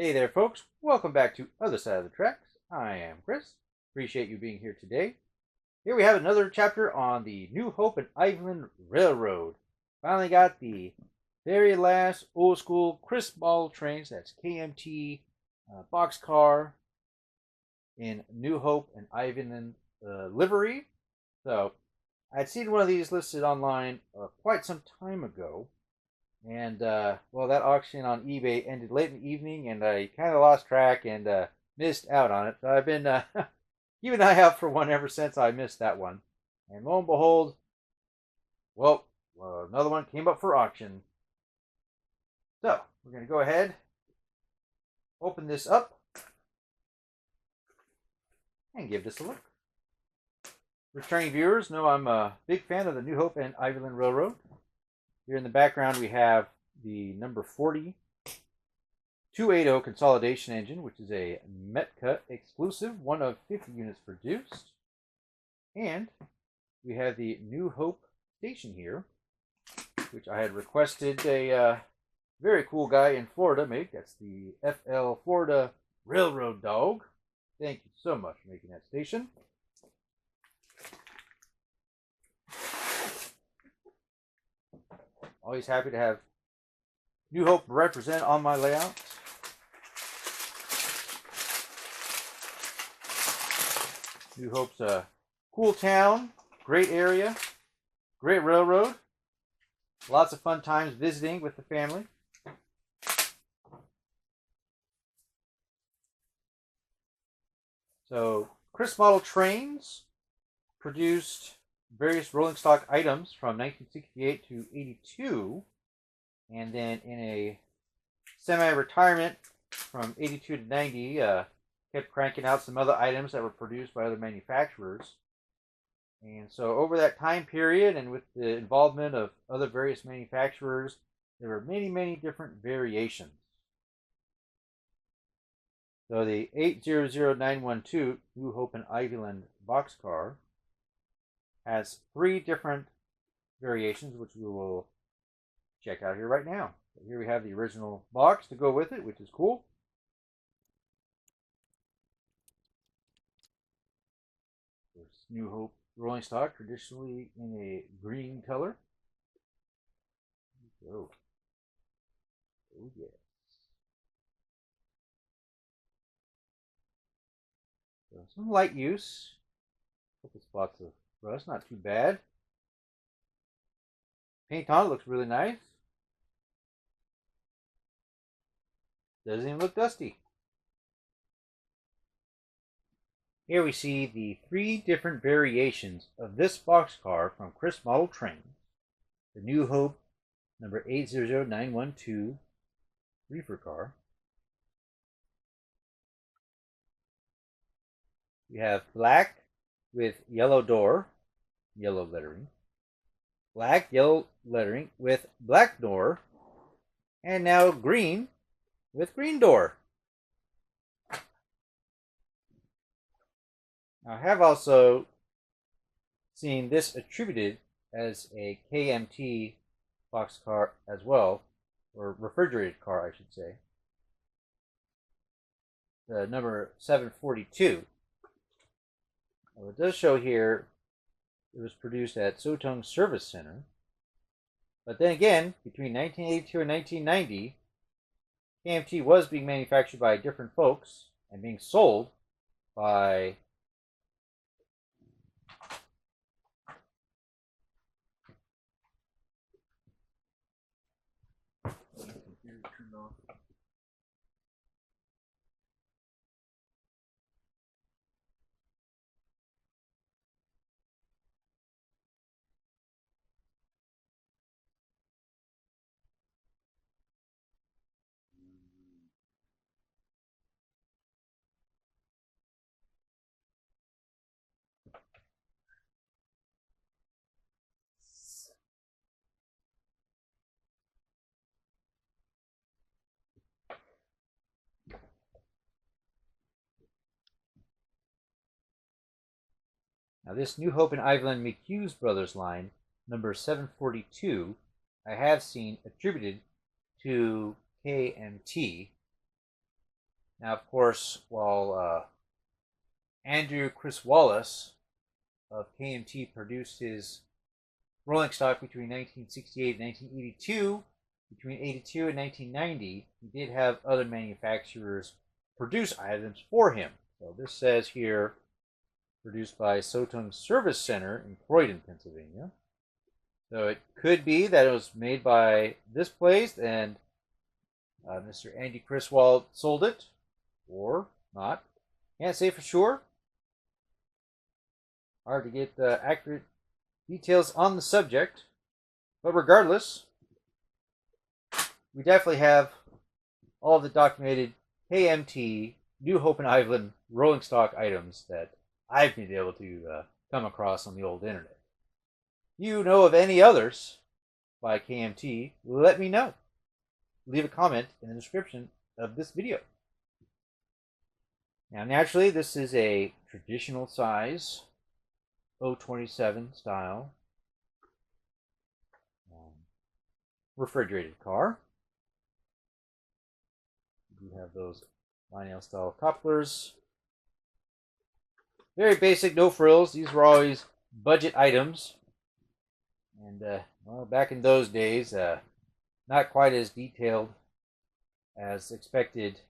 Hey there, folks. Welcome back to Other Side of the Tracks. I am Chris. Appreciate you being here today. Here we have another chapter on the New Hope and Ivyland Railroad. Finally got the very last old school Kris Model Trains. That's KMT Boxcar in New Hope and Ivyland livery. So I'd seen one of these listed online quite some time ago. And, well, that auction on eBay ended late in the evening, and I kind of lost track and missed out on it. So I've been keeping an eye out for one ever since I missed that one. And lo and behold, well, another one came up for auction. So we're going to go ahead, open this up, and give this a look. Returning viewers know I'm a big fan of the New Hope and Ivyland Railroad. Here in the background, we have the number 40 280 consolidation engine, which is a METCA exclusive, one of 50 units produced. And we have the New Hope station here, which I had requested a very cool guy in Florida make. That's the FL Florida Railroad Dog. Thank you so much for making that station. Always happy to have New Hope represent on my layout. New Hope's a cool town, great area, great railroad. Lots of fun times visiting with the family. So, Kris Model Trains produced various rolling stock items from 1968 to 82, and then in a semi-retirement from 82 to 90, kept cranking out some other items that were produced by other manufacturers. And so over that time period, and with the involvement of other various manufacturers, there were many different variations. So the 800912 New Hope and Ivyland Boxcar has 3 different variations, which we will check out here right now. So here we have the original box to go with it, which is cool. There's New Hope rolling stock, traditionally in a green color. Oh, oh yes. So some light use. Couple spots of rust, not too bad. Paint on it looks really nice. Doesn't even look dusty. Here we see the 3 different variations of this boxcar from Kris Model Trains. The New Hope number 800912 reefer car. We have black with yellow door, yellow lettering. Black, yellow lettering with black door. And now green with green door. I have also seen this attributed as a KMT boxcar as well, or refrigerated car, I should say. The number 742. Well, it does show here it was produced at Sotung Service Center. But then again, between 1982 and 1990, KMT was being manufactured by different folks and being sold by Now this New Hope and Ivyland McHughes Brothers line, number 742, I have seen attributed to KMT. Now, of course, while Andrew Chris Wallace of KMT produced his rolling stock between 1968 and 1982, between 82 and 1990, he did have other manufacturers produce items for him. So this says here, produced by Sotung Service Center in Croydon, Pennsylvania. So it could be that it was made by this place and Mr. Andy Criswell sold it, or not. Can't say for sure. Hard to get accurate details on the subject. But regardless, we definitely have all the documented KMT, New Hope and Ivyland rolling stock items that I've been able to come across on the old internet. If you know of any others by KMT, let me know. Leave a comment in the description of this video. Now, naturally, this is a traditional size 027 style refrigerated car. You have those Lionel style couplers. Very basic, no frills. These were always budget items. And, well, back in those days, not quite as detailed as expected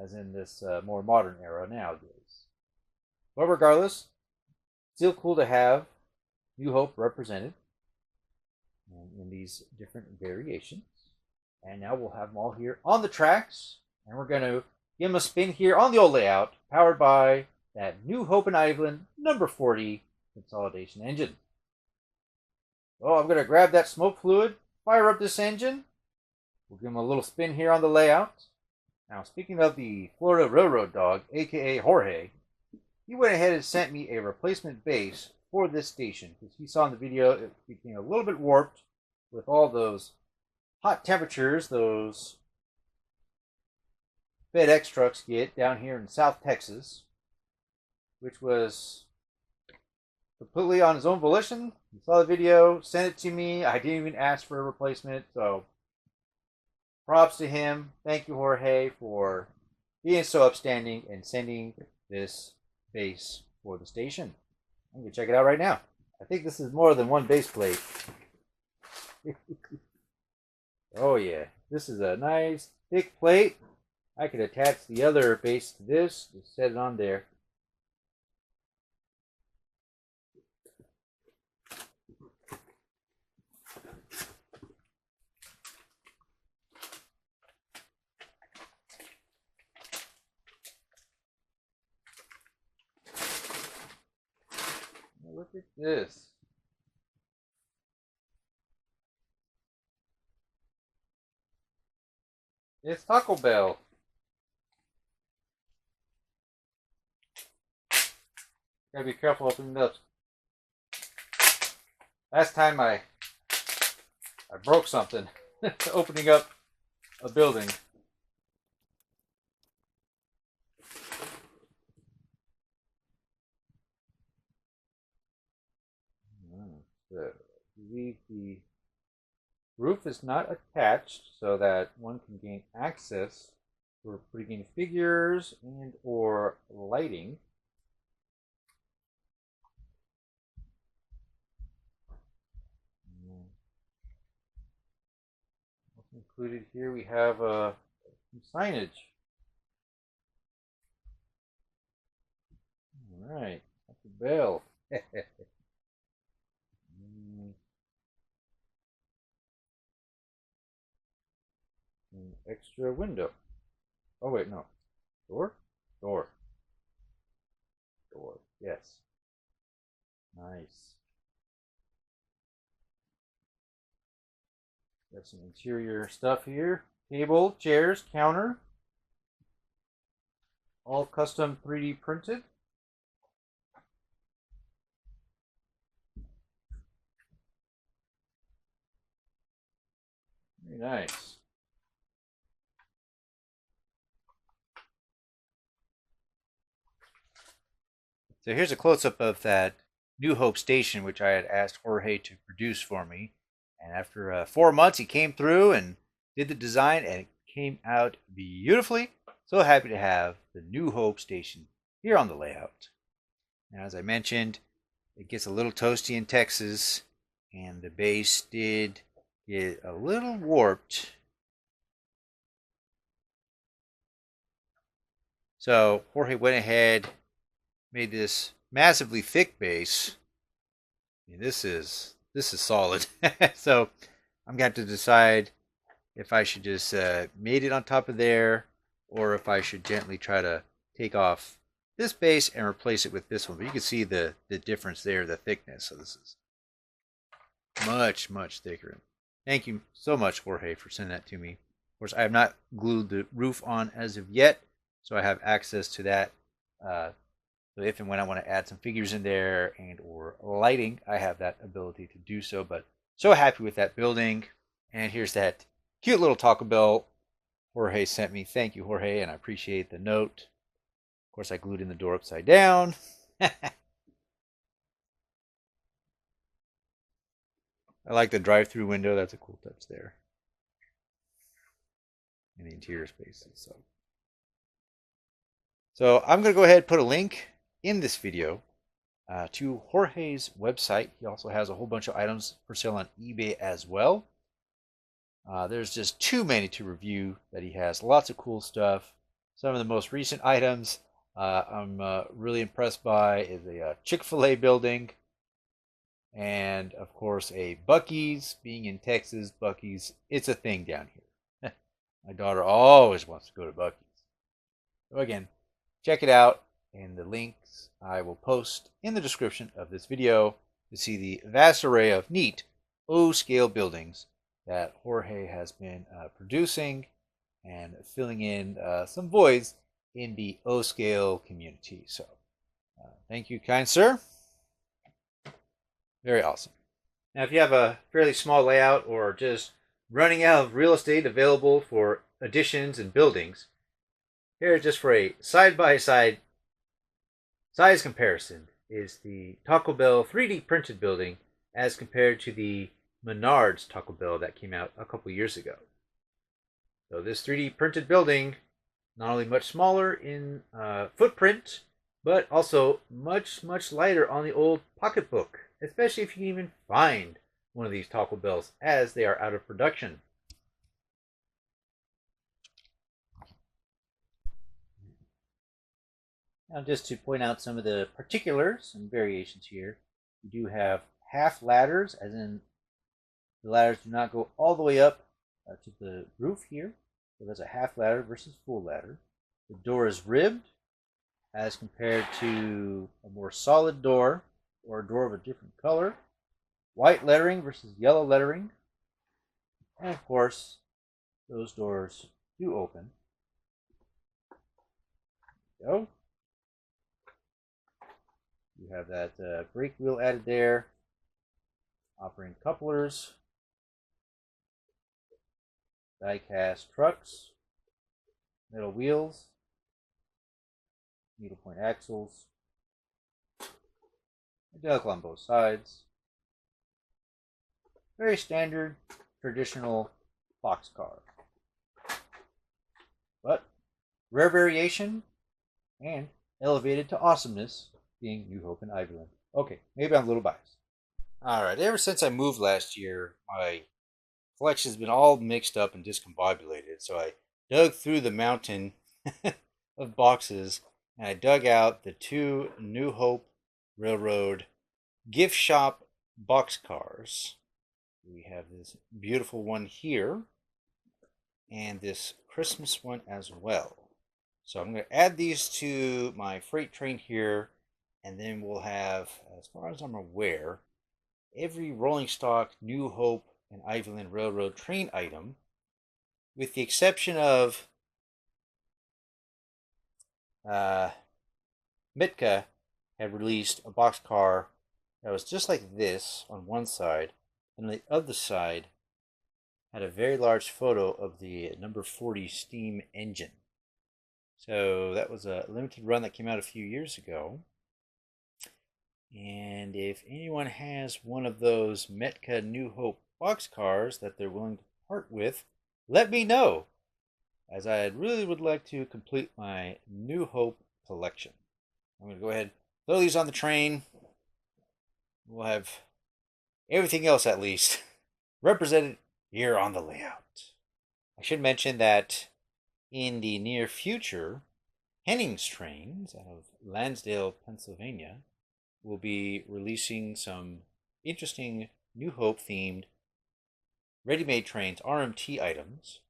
as in this more modern era nowadays. But regardless, still cool to have New Hope represented in these different variations. And now we'll have them all here on the tracks. And we're going to give them a spin here on the old layout, powered by that New Hope and Ivyland number 40 consolidation engine. So I'm going to grab that smoke fluid, fire up this engine. We'll give them a little spin here on the layout. Now, speaking of the Florida Railroad dog, aka Jorge, he went ahead and sent me a replacement base for this station because he saw in the video it became a little bit warped with all those hot temperatures those FedEx trucks get down here in South Texas, which was completely on his own volition. He saw the video, sent it to me. I didn't even ask for a replacement, so props to him. Thank you, Jorge, for being so upstanding and sending this base for the station. I'm going to check it out right now. I think this is more than one base plate. Oh yeah, this is a nice thick plate. I could attach the other base to this, just set it on there. Look at this. It's Taco Bell. Gotta be careful opening it up. Last time I broke something opening up a building. So, I believe the roof is not attached so that one can gain access for putting in figures and or lighting. Also included here we have some signage. All right, that's a bell. An extra window. Oh wait, no. Door? Door. Door. Yes. Nice. Got some interior stuff here. Table, chairs, counter. All custom 3D printed. Very nice. So here's a close-up of that New Hope station, which I had asked Jorge to produce for me. And after 4 months, he came through and did the design, and it came out beautifully. So happy to have the New Hope station here on the layout. Now, as I mentioned, it gets a little toasty in Texas, and the base did get a little warped. So Jorge went ahead, made this massively thick base. This is solid. So I'm going to have to decide if I should just mate it on top of there, or if I should gently try to take off this base and replace it with this one. But you can see the difference there, the thickness. So this is much, much thicker. Thank you so much, Jorge, for sending that to me. Of course, I have not glued the roof on as of yet, so I have access to that. So if and when I want to add some figures in there and or lighting, I have that ability to do so. But so happy with that building. And here's that cute little Taco Bell Jorge sent me. Thank you, Jorge, and I appreciate the note. Of course, I glued in the door upside down. I like the drive-through window. That's a cool touch there. And the interior spaces. So I'm going to go ahead and put a link in this video to Jorge's website. He also has a whole bunch of items for sale on eBay as well. There's just too many to review that he has. Lots of cool stuff. Some of the most recent items I'm really impressed by is a Chick-fil-A building. And, of course, a Buc-ee's. Being in Texas, Buc-ee's, it's a thing down here. My daughter always wants to go to Buc-ee's. So, again, check it out. And the links I will post in the description of this video to see the vast array of neat O-scale buildings that Jorge has been producing and filling in some voids in the O-scale community. So thank you, kind sir. Very awesome. Now, if you have a fairly small layout or just running out of real estate available for additions and buildings, here just for a side-by-side size comparison is the Taco Bell 3D printed building as compared to the Menards Taco Bell that came out a couple years ago. So this 3D printed building, not only much smaller in footprint, but also much, much lighter on the old pocketbook, especially if you can even find one of these Taco Bells as they are out of production. Now, just to point out some of the particulars and variations here, we do have half ladders, as in the ladders do not go all the way up to the roof here. So that's a half ladder versus full ladder. The door is ribbed as compared to a more solid door or a door of a different color. White lettering versus yellow lettering. And of course, those doors do open. There we go. You have that brake wheel added there, offering couplers, die-cast trucks, metal wheels, needlepoint axles, identical on both sides. Very standard, traditional boxcar, but rare variation and elevated to awesomeness, being New Hope and Ivyland. Okay, maybe I'm a little biased. Alright, ever since I moved last year, my collection's been all mixed up and discombobulated, so I dug through the mountain of boxes, and I dug out the two New Hope Railroad gift shop boxcars. We have this beautiful one here, and this Christmas one as well. So I'm going to add these to my freight train here, and then we'll have, as far as I'm aware, every rolling stock New Hope and Ivyland Railroad train item, with the exception of METCA had released a boxcar that was just like this on one side, and on the other side had a very large photo of the number 40 steam engine. So that was a limited run that came out a few years ago. And if anyone has one of those METCA New Hope boxcars that they're willing to part with, let me know. as I really would like to complete my New Hope collection. I'm going to go ahead and throw these on the train. We'll have everything else, at least, represented here on the layout. I should mention that in the near future, Hennings Trains out of Lansdale, Pennsylvania, will be releasing some interesting New Hope themed ready-made trains, RMT items.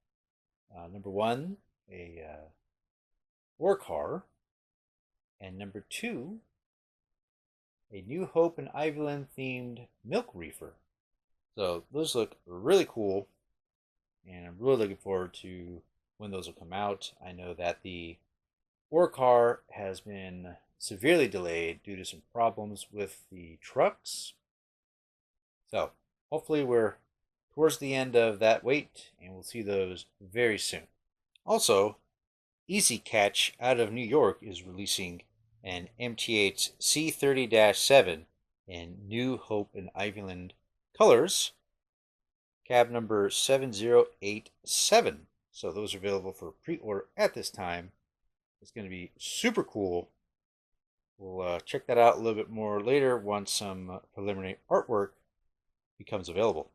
Number one, a ore car, and number two, a New Hope and Ivyland themed milk reefer. So those look really cool, and I'm really looking forward to when those will come out. I know that the ore car has been severely delayed due to some problems with the trucks. So hopefully we're towards the end of that wait, and we'll see those very soon. Also, Easy Catch out of New York is releasing an MTH C30-7 in New Hope and Ivyland colors, cab number 7087. So those are available for pre-order at this time. It's going to be super cool. We'll check that out a little bit more later once some preliminary artwork becomes available.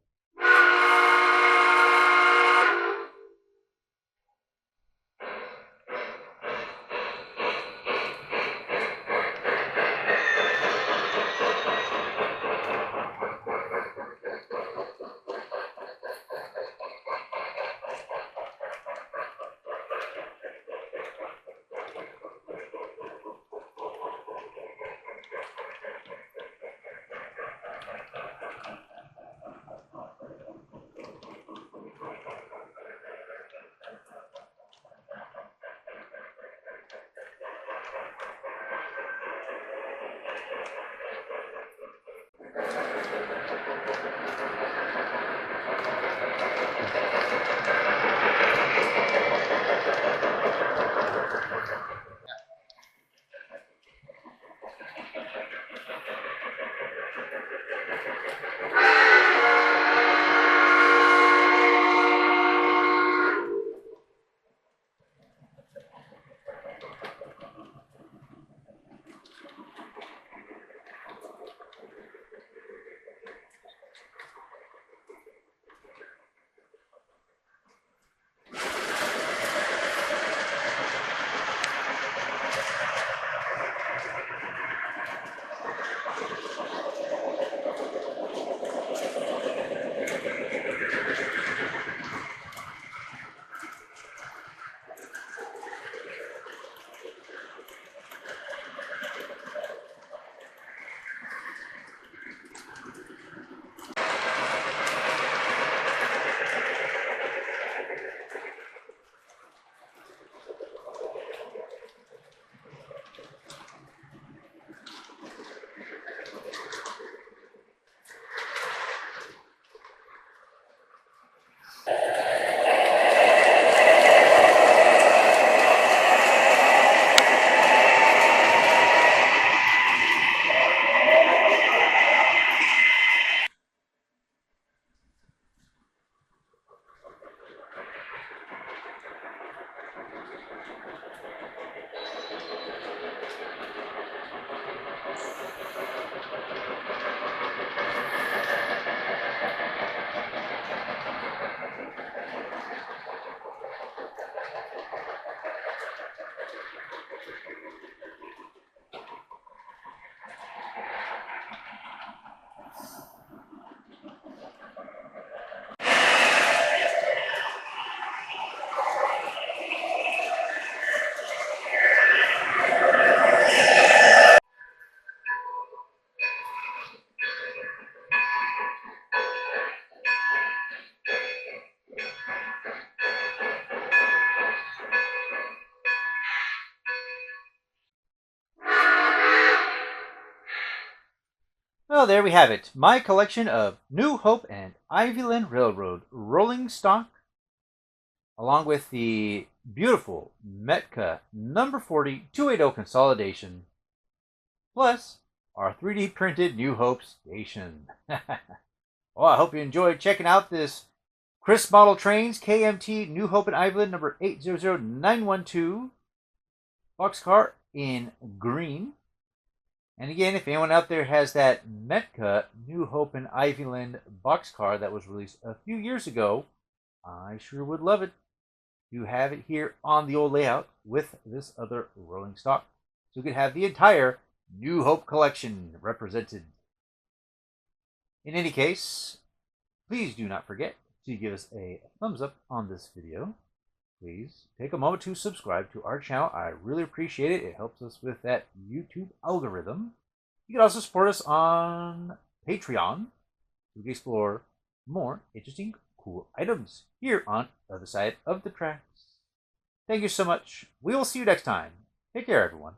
Well, there we have it. My collection of New Hope and Ivyland Railroad rolling stock, along with the beautiful METCA number 40 280 consolidation, plus our 3D printed New Hope station. Well, I hope you enjoyed checking out this Kris Model Trains, KMT, New Hope and Ivyland, number 800912. Boxcar in green. And again, if anyone out there has that METCA New Hope and Ivyland boxcar that was released a few years ago, I sure would love it to have it here on the old layout with this other rolling stock. So we could have the entire New Hope collection represented. In any case, please do not forget to give us a thumbs up on this video. Please take a moment to subscribe to our channel. I really appreciate it. It helps us with that YouTube algorithm. You can also support us on Patreon. We can explore more interesting, cool items here on the other side of the tracks. Thank you so much. We will see you next time. Take care, everyone.